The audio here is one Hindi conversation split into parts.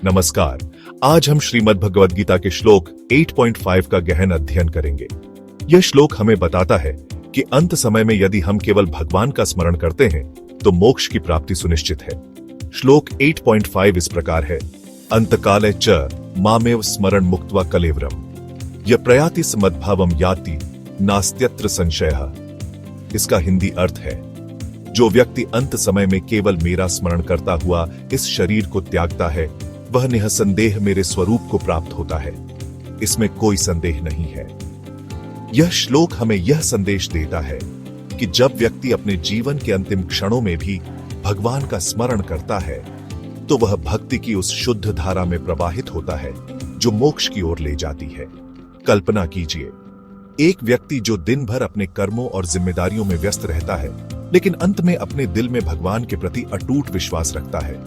नमस्कार। आज हम श्रीमद् भगवद गीता के श्लोक 8.5 का गहन अध्ययन करेंगे। यह श्लोक हमें बताता है कि अंत समय में यदि हम केवल भगवान का स्मरण करते हैं तो मोक्ष की प्राप्ति सुनिश्चित है। श्लोक 8.5 इस प्रकार है, अंतकाले च मामेव स्मरण मुक्त्वा कलेवरम य प्रयाति समद्भावम याति नास्त्यत्र संशयः। इसका हिंदी अर्थ है, जो व्यक्ति अंत समय में केवल मेरा स्मरण करता हुआ इस शरीर को त्यागता है वह निःसंदेह मेरे स्वरूप को प्राप्त होता है। इसमें कोई संदेह नहीं है। यह श्लोक हमें यह संदेश देता है कि जब व्यक्ति अपने जीवन के अंतिम क्षणों में भी भगवान का स्मरण करता है तो वह भक्ति की उस शुद्ध धारा में प्रवाहित होता है जो मोक्ष की ओर ले जाती है। कल्पना कीजिए, एक व्यक्ति जो दिन भर अपने कर्मों और जिम्मेदारियों में व्यस्त रहता है लेकिन अंत में अपने दिल में भगवान के प्रति अटूट विश्वास रखता है,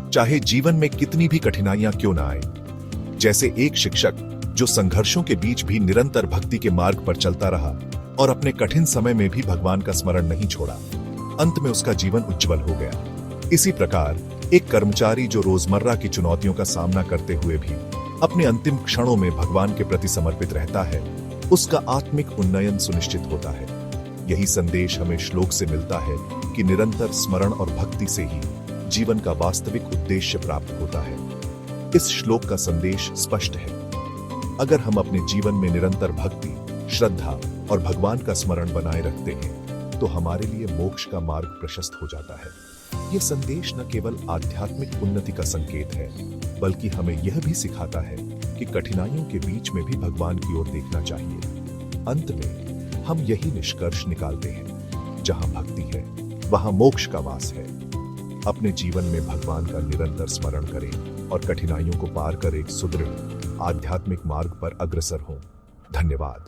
चाहे जीवन में कितनी भी कठिनाइयां क्यों ना आए। जैसे एक शिक्षक जो संघर्षों के बीच भी निरंतर भक्ति के मार्ग पर चलता रहा और अपने कठिन समय में भी भगवान का स्मरण नहीं छोड़ा, अंत में उसका जीवन उज्जवल हो गया। इसी प्रकार एक कर्मचारी जो रोजमर्रा की चुनौतियों का सामना करते हुए भी अपने अंतिम क्षणों में भगवान के प्रति समर्पित रहता है, उसका आत्मिक उन्नयन सुनिश्चित होता है। यही संदेश हमें श्लोक से मिलता है कि निरंतर स्मरण और भक्ति से ही जीवन का वास्तविक उद्देश्य प्राप्त होता है। इस श्लोक का संदेश स्पष्ट है। अगर हम अपने जीवन में निरंतर भक्ति, श्रद्धा और भगवान का स्मरण बनाए रखते हैं तो हमारे लिए मोक्ष का मार्ग प्रशस्त हो जाता है। यह संदेश न केवल आध्यात्मिक उन्नति का संकेत है बल्कि हमें यह भी सिखाता है कि कठिनाइयों के बीच में भी भगवान की ओर देखना चाहिए। अंत में हम यही निष्कर्ष निकालते हैं, जहां भक्ति है वहां मोक्ष का वास है। अपने जीवन में भगवान का निरंतर स्मरण करें और कठिनाइयों को पार कर एक सुदृढ़ आध्यात्मिक मार्ग पर अग्रसर हों। धन्यवाद।